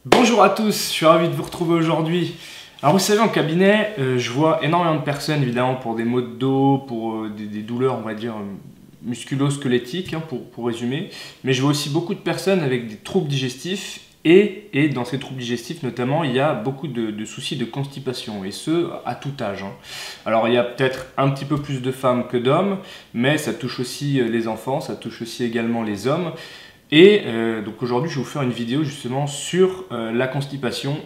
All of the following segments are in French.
Bonjour à tous, je suis ravi de vous retrouver aujourd'hui. Alors vous savez, en cabinet, je vois énormément de personnes évidemment pour des maux de dos, pour des douleurs on va dire musculo-squelettiques pour résumer. Mais je vois aussi beaucoup de personnes avec des troubles digestifs et dans ces troubles digestifs notamment il y a beaucoup de soucis de constipation et ce à tout âge. Alors il y a peut-être un petit peu plus de femmes que d'hommes, mais ça touche aussi les enfants, ça touche aussi également les hommes. Et donc aujourd'hui je vais vous faire une vidéo justement sur la constipation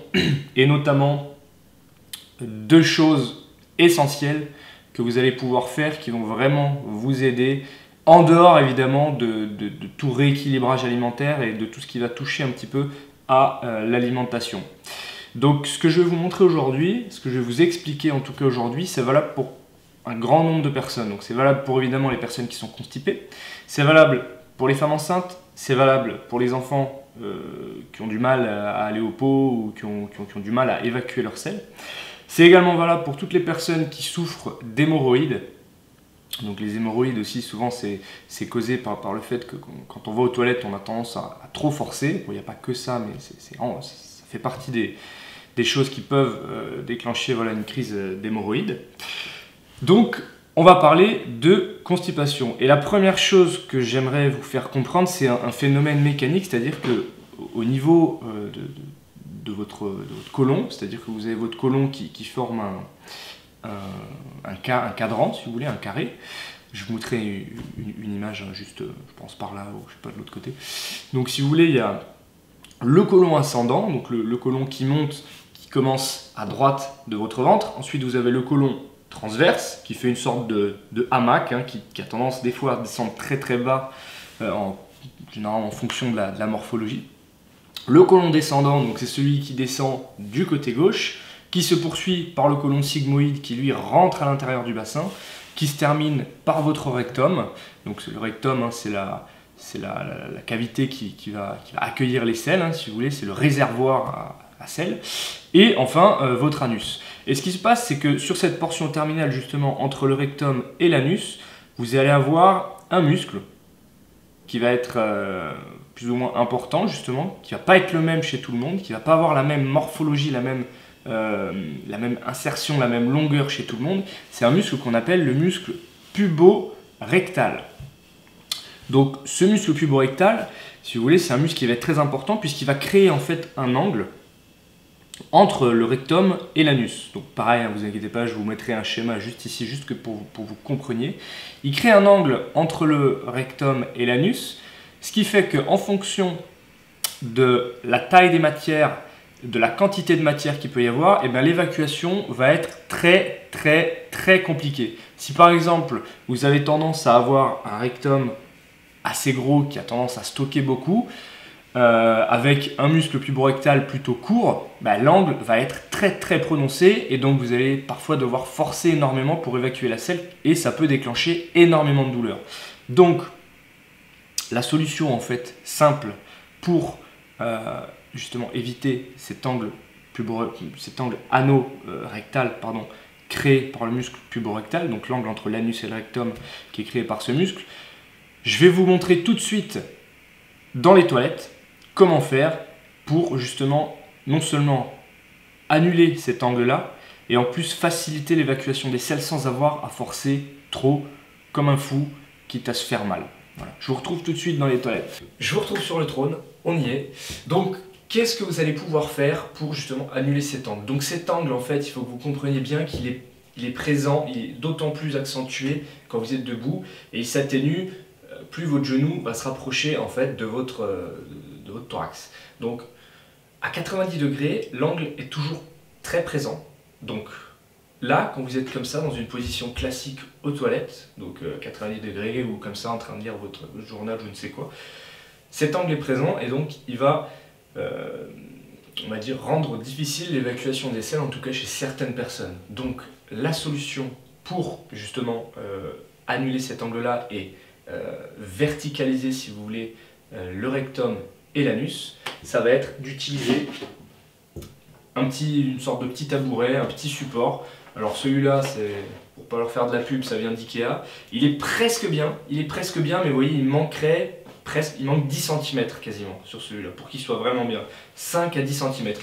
et notamment deux choses essentielles que vous allez pouvoir faire qui vont vraiment vous aider en dehors évidemment de tout rééquilibrage alimentaire et de tout ce qui va toucher un petit peu à l'alimentation. Donc ce que je vais vous montrer aujourd'hui, ce que je vais vous expliquer en tout cas aujourd'hui, c'est valable pour un grand nombre de personnes. Donc c'est valable pour évidemment les personnes qui sont constipées, c'est valable pour les femmes enceintes, c'est valable pour les enfants qui ont du mal à aller au pot ou qui ont du mal à évacuer leur sel. C'est également valable pour toutes les personnes qui souffrent d'hémorroïdes. Donc les hémorroïdes aussi, souvent c'est causé par le fait que quand on va aux toilettes, on a tendance à trop forcer. Bon, il n'y a pas que ça, mais ça fait partie des choses qui peuvent déclencher voilà, une crise d'hémorroïdes. Donc on va parler de constipation. Et la première chose que j'aimerais vous faire comprendre, c'est un phénomène mécanique, c'est-à-dire qu'au niveau de votre côlon, c'est-à-dire que vous avez votre côlon qui forme un cadran, si vous voulez, un carré. Je vous montrerai une image juste, je pense par là, ou je sais pas, de l'autre côté. Donc si vous voulez, il y a le côlon ascendant, donc le côlon qui monte, qui commence à droite de votre ventre. Ensuite, vous avez le côlon transverse qui fait une sorte de hamac qui a tendance des fois à descendre très très bas généralement en fonction de la morphologie. Le côlon descendant, donc c'est celui qui descend du côté gauche, qui se poursuit par le côlon sigmoïde qui lui rentre à l'intérieur du bassin, qui se termine par votre rectum. Donc le rectum, c'est la cavité qui va accueillir les selles, si vous voulez, c'est le réservoir à sel. Et enfin, votre anus. Et ce qui se passe, c'est que sur cette portion terminale, justement, entre le rectum et l'anus, vous allez avoir un muscle qui va être plus ou moins important, justement, qui ne va pas être le même chez tout le monde, qui ne va pas avoir la même morphologie, la même insertion, la même longueur chez tout le monde. C'est un muscle qu'on appelle le muscle puborectal. Donc ce muscle puborectal, si vous voulez, c'est un muscle qui va être très important puisqu'il va créer en fait un angle entre le rectum et l'anus. Donc pareil, ne vous inquiétez pas, je vous mettrai un schéma juste ici, juste que pour vous compreniez. Il crée un angle entre le rectum et l'anus, ce qui fait qu'en fonction de la taille des matières, de la quantité de matière qu'il peut y avoir, et bien l'évacuation va être très très très compliquée. Si par exemple vous avez tendance à avoir un rectum assez gros qui a tendance à stocker beaucoup, avec un muscle puborectal plutôt court, l'angle va être très très prononcé et donc vous allez parfois devoir forcer énormément pour évacuer la selle et ça peut déclencher énormément de douleur. Donc la solution en fait simple pour justement éviter cet angle ano-rectal créé par le muscle puborectal, donc l'angle entre l'anus et le rectum qui est créé par ce muscle, je vais vous montrer tout de suite dans les toilettes comment faire pour justement non seulement annuler cet angle-là et en plus faciliter l'évacuation des selles sans avoir à forcer trop comme un fou, quitte à se faire mal. Voilà. Je vous retrouve tout de suite dans les toilettes. Je vous retrouve sur le trône, on y est. Donc, qu'est-ce que vous allez pouvoir faire pour justement annuler cet angle? Donc cet angle, en fait, il faut que vous compreniez bien qu'il est présent, il est d'autant plus accentué quand vous êtes debout et il s'atténue plus votre genou va se rapprocher en fait de votre thorax. Donc à 90 degrés, l'angle est toujours très présent. Donc là, quand vous êtes comme ça, dans une position classique aux toilettes, donc 90 degrés ou comme ça en train de lire votre journal, je ne sais quoi, cet angle est présent et donc il va, on va dire, rendre difficile l'évacuation des selles, en tout cas chez certaines personnes. Donc la solution pour justement annuler cet angle-là et verticaliser, si vous voulez, le rectum et l'anus, ça va être d'utiliser une sorte de petit tabouret, un petit support. Alors celui-là, c'est pour pas leur faire de la pub, ça vient d'Ikea. Il est presque bien, mais vous voyez, il manquerait presque, il manque 10 cm quasiment sur celui-là, pour qu'il soit vraiment bien. 5 à 10 cm,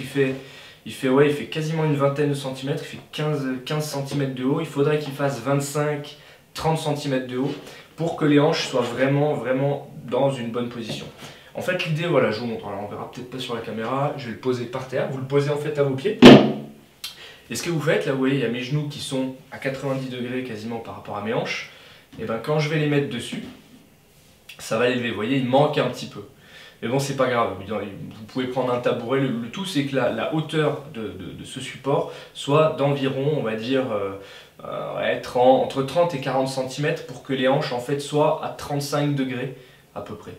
il fait quasiment une vingtaine de centimètres, il fait 15 cm de haut, il faudrait qu'il fasse 25-30 cm de haut pour que les hanches soient vraiment dans une bonne position. En fait l'idée, voilà, je vous montre, alors on verra peut-être pas sur la caméra, je vais le poser par terre, vous le posez en fait à vos pieds. Et ce que vous faites, là vous voyez, il y a mes genoux qui sont à 90 degrés quasiment par rapport à mes hanches, et bien quand je vais les mettre dessus, ça va l'élever, vous voyez, il manque un petit peu. Mais bon, c'est pas grave, vous pouvez prendre un tabouret, le tout c'est que la hauteur de ce support soit d'environ, on va dire, entre 30 et 40 cm pour que les hanches en fait soient à 35 degrés à peu près.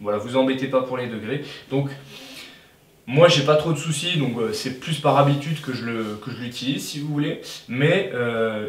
Voilà, vous embêtez pas pour les degrés. Donc, moi j'ai pas trop de soucis, donc c'est plus par habitude que je l'utilise si vous voulez. Mais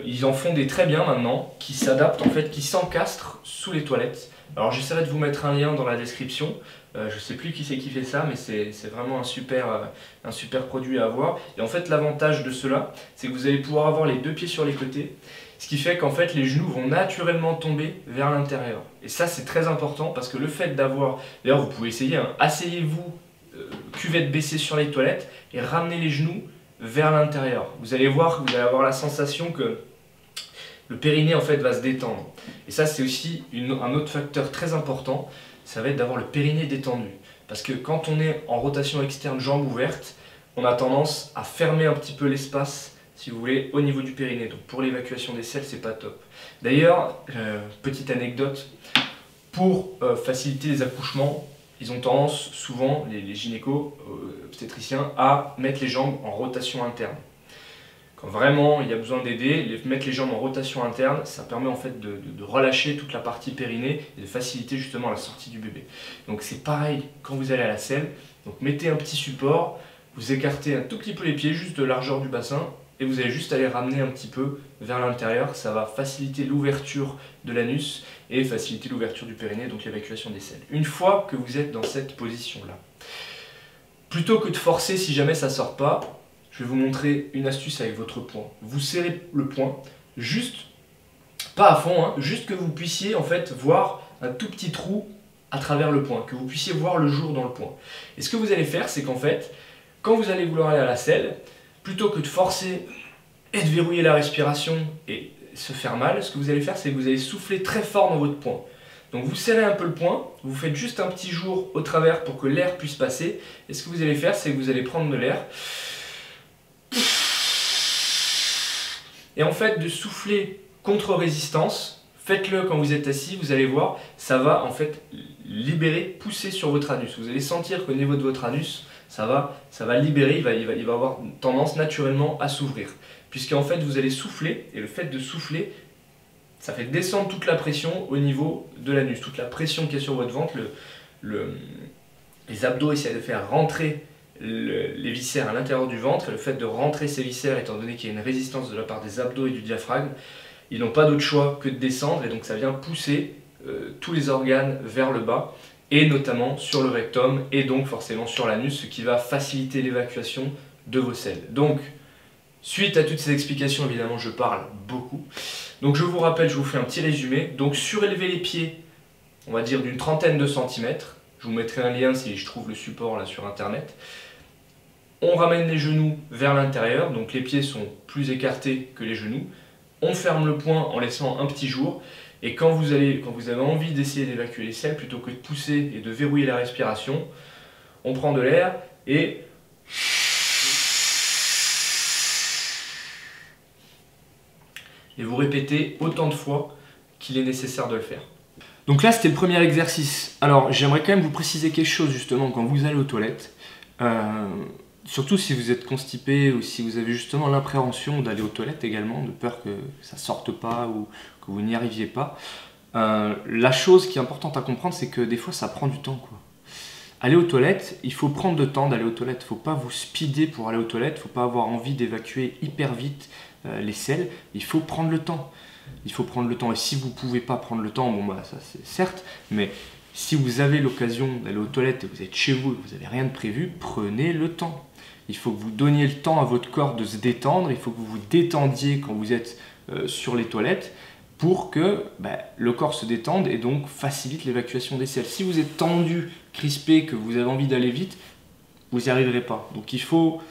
ils en font des très bien maintenant, qui s'adaptent en fait, qui s'encastrent sous les toilettes. Alors j'essaierai de vous mettre un lien dans la description. Je sais plus qui c'est qui fait ça, mais c'est vraiment un super produit à avoir. Et en fait l'avantage de cela, c'est que vous allez pouvoir avoir les deux pieds sur les côtés, ce qui fait qu'en fait les genoux vont naturellement tomber vers l'intérieur. Et ça c'est très important parce que le fait d'avoir, d'ailleurs vous pouvez essayer, hein, asseyez-vous cuvette baissée sur les toilettes et ramenez les genoux vers l'intérieur. Vous allez voir, vous allez avoir la sensation que le périnée en fait va se détendre. Et ça c'est aussi un autre facteur très important, ça va être d'avoir le périnée détendu. Parce que quand on est en rotation externe jambes ouvertes, on a tendance à fermer un petit peu l'espace, si vous voulez, au niveau du périnée. Donc pour l'évacuation des selles, c'est pas top. D'ailleurs, petite anecdote, pour faciliter les accouchements, ils ont tendance souvent, les gynécos, obstétriciens, à mettre les jambes en rotation interne. Quand vraiment il y a besoin d'aider, mettre les jambes en rotation interne, ça permet en fait de relâcher toute la partie périnée et de faciliter justement la sortie du bébé. Donc c'est pareil quand vous allez à la selle, donc mettez un petit support, vous écartez un tout petit peu les pieds, juste de largeur du bassin, et vous allez juste aller ramener un petit peu vers l'intérieur, ça va faciliter l'ouverture de l'anus et faciliter l'ouverture du périnée, donc l'évacuation des selles. Une fois que vous êtes dans cette position-là, plutôt que de forcer si jamais ça ne sort pas, je vais vous montrer une astuce avec votre poing. Vous serrez le poing, juste, pas à fond, hein, juste que vous puissiez en fait voir un tout petit trou à travers le poing, que vous puissiez voir le jour dans le poing. Et ce que vous allez faire, c'est qu'en fait, quand vous allez vouloir aller à la selle, plutôt que de forcer et de verrouiller la respiration et se faire mal, ce que vous allez faire, c'est que vous allez souffler très fort dans votre poing. Donc vous serrez un peu le poing, vous faites juste un petit jour au travers pour que l'air puisse passer, et ce que vous allez faire, c'est que vous allez prendre de l'air, et en fait de souffler contre résistance, faites-le quand vous êtes assis, vous allez voir, ça va en fait libérer, pousser sur votre anus. Vous allez sentir qu'au niveau de votre anus, ça va libérer, il va avoir tendance naturellement à s'ouvrir. Puisqu'en fait vous allez souffler, et le fait de souffler, ça fait descendre toute la pression au niveau de l'anus, toute la pression qui est sur votre ventre, les abdos essaient de faire rentrer les viscères à l'intérieur du ventre, et le fait de rentrer ces viscères, étant donné qu'il y a une résistance de la part des abdos et du diaphragme, ils n'ont pas d'autre choix que de descendre, et donc ça vient pousser tous les organes vers le bas, et notamment sur le rectum, et donc forcément sur l'anus, ce qui va faciliter l'évacuation de vos selles. Donc, suite à toutes ces explications, évidemment, je parle beaucoup. Donc je vous rappelle, je vous fais un petit résumé. Donc surélever les pieds, on va dire d'une trentaine de centimètres. Je vous mettrai un lien si je trouve le support là sur internet. On ramène les genoux vers l'intérieur, donc les pieds sont plus écartés que les genoux. On ferme le poing en laissant un petit jour. Et quand vous avez envie d'essayer d'évacuer les selles, plutôt que de pousser et de verrouiller la respiration, on prend de l'air et vous répétez autant de fois qu'il est nécessaire de le faire. Donc là, c'était le premier exercice. Alors, j'aimerais quand même vous préciser quelque chose, justement, quand vous allez aux toilettes. Surtout si vous êtes constipé ou si vous avez justement l'appréhension d'aller aux toilettes également, de peur que ça ne sorte pas ou que vous n'y arriviez pas. La chose qui est importante à comprendre, c'est que des fois, ça prend du temps, quoi. Aller aux toilettes, il faut prendre le temps d'aller aux toilettes. Il ne faut pas vous speeder pour aller aux toilettes. Il ne faut pas avoir envie d'évacuer hyper vite les selles. Il faut prendre le temps. Il faut prendre le temps. Et si vous ne pouvez pas prendre le temps, bon bah ça c'est certes, mais si vous avez l'occasion d'aller aux toilettes et vous êtes chez vous et que vous n'avez rien de prévu, prenez le temps. Il faut que vous donniez le temps à votre corps de se détendre. Il faut que vous vous détendiez quand vous êtes sur les toilettes. pour que le corps se détende et donc facilite l'évacuation des selles. Si vous êtes tendu, crispé, que vous avez envie d'aller vite, vous n'y arriverez pas. Donc il faut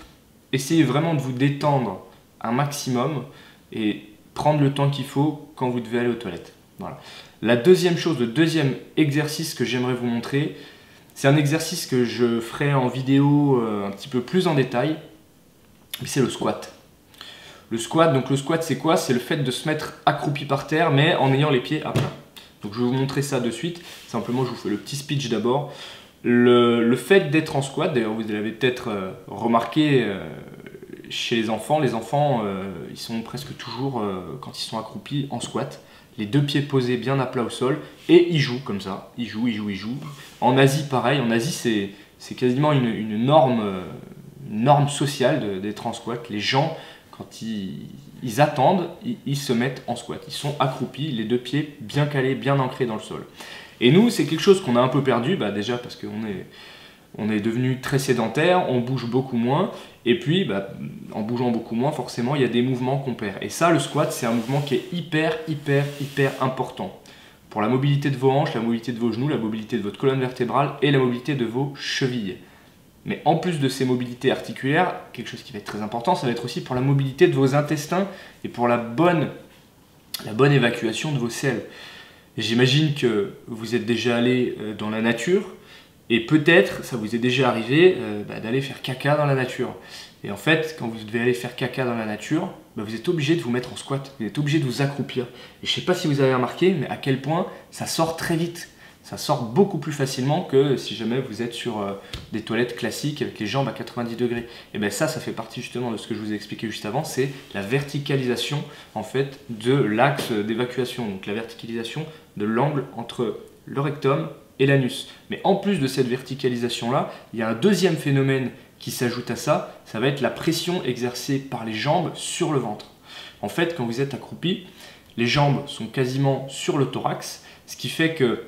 essayer vraiment de vous détendre un maximum et prendre le temps qu'il faut quand vous devez aller aux toilettes. Voilà. La deuxième chose, le deuxième exercice que j'aimerais vous montrer, c'est un exercice que je ferai en vidéo un petit peu plus en détail, c'est le squat. Le squat c'est quoi? C'est le fait de se mettre accroupi par terre mais en ayant les pieds à plat. Donc je vais vous montrer ça de suite, simplement je vous fais le petit speech d'abord. Le fait d'être en squat, d'ailleurs vous l'avez peut-être remarqué chez les enfants ils sont presque toujours, quand ils sont accroupis, en squat. Les deux pieds posés bien à plat au sol et ils jouent comme ça, ils jouent. En Asie pareil, en Asie c'est quasiment une norme sociale d'être en squat. Les gens, quand ils attendent, ils se mettent en squat, ils sont accroupis, les deux pieds bien calés, bien ancrés dans le sol. Et nous, c'est quelque chose qu'on a un peu perdu, déjà parce qu'on est devenu très sédentaire, on bouge beaucoup moins, et puis en bougeant beaucoup moins, forcément, il y a des mouvements qu'on perd. Et ça, le squat, c'est un mouvement qui est hyper important pour la mobilité de vos hanches, la mobilité de vos genoux, la mobilité de votre colonne vertébrale et la mobilité de vos chevilles. Mais en plus de ces mobilités articulaires, quelque chose qui va être très important, ça va être aussi pour la mobilité de vos intestins et pour la bonne évacuation de vos selles. J'imagine que vous êtes déjà allé dans la nature et peut-être ça vous est déjà arrivé d'aller faire caca dans la nature. Et en fait, quand vous devez aller faire caca dans la nature, vous êtes obligé de vous mettre en squat, vous êtes obligé de vous accroupir. Et je ne sais pas si vous avez remarqué, mais à quel point ça sort très vite. Ça sort beaucoup plus facilement que si jamais vous êtes sur des toilettes classiques avec les jambes à 90 degrés. Et bien ça fait partie justement de ce que je vous ai expliqué juste avant, c'est la verticalisation en fait de l'axe d'évacuation, donc la verticalisation de l'angle entre le rectum et l'anus. Mais en plus de cette verticalisation là, il y a un deuxième phénomène qui s'ajoute à ça, ça va être la pression exercée par les jambes sur le ventre. En fait, quand vous êtes accroupi, les jambes sont quasiment sur le thorax, ce qui fait que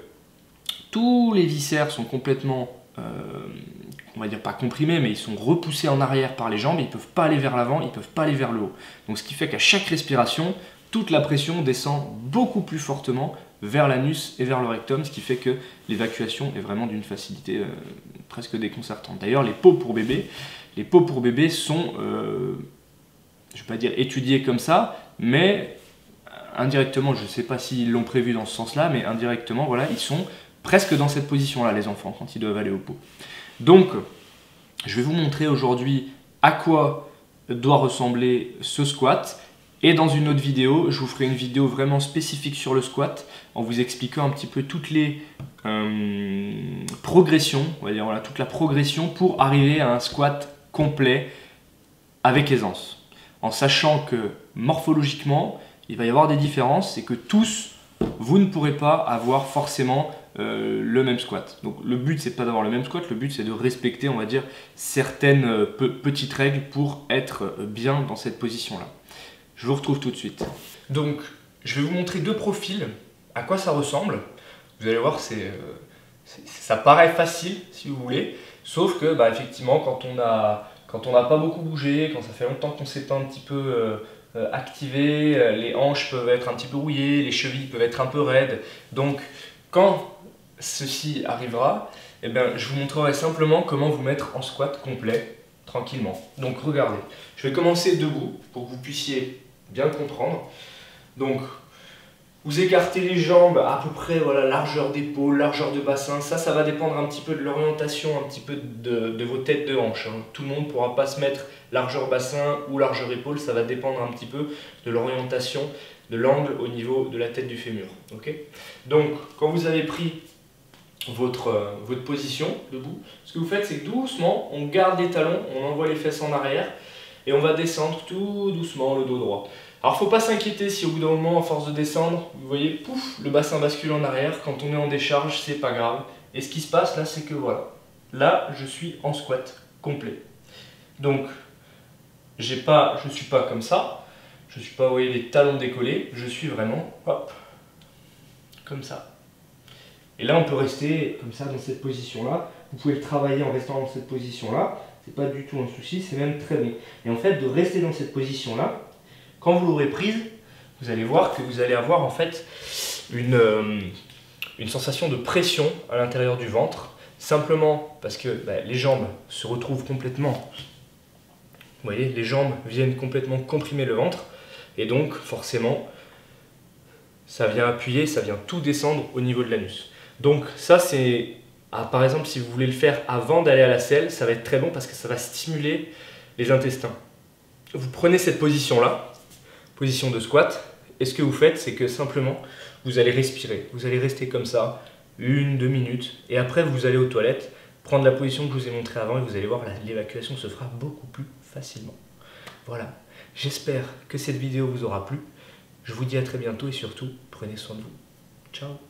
tous les viscères sont complètement, on va dire pas comprimés, mais ils sont repoussés en arrière par les jambes, ils ne peuvent pas aller vers l'avant, ils ne peuvent pas aller vers le haut. Donc ce qui fait qu'à chaque respiration, toute la pression descend beaucoup plus fortement vers l'anus et vers le rectum, ce qui fait que l'évacuation est vraiment d'une facilité presque déconcertante. D'ailleurs, les pots pour bébés sont, je ne vais pas dire étudiés comme ça, mais indirectement, je ne sais pas s'ils l'ont prévu dans ce sens-là, mais indirectement, voilà, ils sont presque dans cette position-là, les enfants, quand ils doivent aller au pot. Donc, je vais vous montrer aujourd'hui à quoi doit ressembler ce squat. Et dans une autre vidéo, je vous ferai une vidéo vraiment spécifique sur le squat, en vous expliquant un petit peu toutes les progressions, on va dire, voilà, toute la progression pour arriver à un squat complet avec aisance. En sachant que morphologiquement, il va y avoir des différences, c'est que tous, vous ne pourrez pas avoir forcément le même squat. Donc le but c'est pas d'avoir le même squat, le but c'est de respecter, on va dire, certaines petites règles pour être bien dans cette position là. Je vous retrouve tout de suite. Donc je vais vous montrer deux profils, à quoi ça ressemble. Vous allez voir, ça paraît facile si vous voulez, sauf que effectivement quand on n'a pas beaucoup bougé, quand ça fait longtemps qu'on s'est pas un petit peu activé, les hanches peuvent être un petit peu rouillées, les chevilles peuvent être un peu raides. Donc quand ceci arrivera, je vous montrerai simplement comment vous mettre en squat complet, tranquillement. Donc regardez, je vais commencer debout pour que vous puissiez bien comprendre. Donc vous écartez les jambes à peu près, voilà, largeur d'épaule, largeur de bassin. Ça va dépendre un petit peu de l'orientation, un petit peu de vos têtes de hanches. Tout le monde ne pourra pas se mettre largeur bassin ou largeur épaule, ça va dépendre un petit peu de l'orientation, de l'angle au niveau de la tête du fémur. Okay. Donc quand vous avez pris votre position debout, ce que vous faites, c'est que doucement, on garde les talons, on envoie les fesses en arrière et on va descendre tout doucement le dos droit. Alors il ne faut pas s'inquiéter si au bout d'un moment, à force de descendre, vous voyez, pouf, le bassin bascule en arrière. Quand on est en décharge, c'est pas grave. Et ce qui se passe là, c'est que voilà, là je suis en squat complet. Donc je suis pas comme ça, je ne suis pas, vous voyez, les talons décollés, je suis vraiment, hop, comme ça. Et là, on peut rester comme ça dans cette position-là. Vous pouvez le travailler en restant dans cette position-là. C'est pas du tout un souci, c'est même très bon. Et en fait, de rester dans cette position-là, quand vous l'aurez prise, vous allez voir que vous allez avoir en fait une sensation de pression à l'intérieur du ventre, simplement parce que les jambes se retrouvent complètement, vous voyez, les jambes viennent complètement comprimer le ventre, et donc forcément, ça vient appuyer, ça vient tout descendre au niveau de l'anus. Donc ça c'est, par exemple si vous voulez le faire avant d'aller à la selle, ça va être très bon parce que ça va stimuler les intestins. Vous prenez cette position-là, position de squat, et ce que vous faites, c'est que simplement, vous allez respirer. Vous allez rester comme ça, 1-2 minutes, et après vous allez aux toilettes, prendre la position que je vous ai montrée avant, et vous allez voir, l'évacuation se fera beaucoup plus facilement. Voilà, j'espère que cette vidéo vous aura plu. Je vous dis à très bientôt, et surtout, prenez soin de vous. Ciao.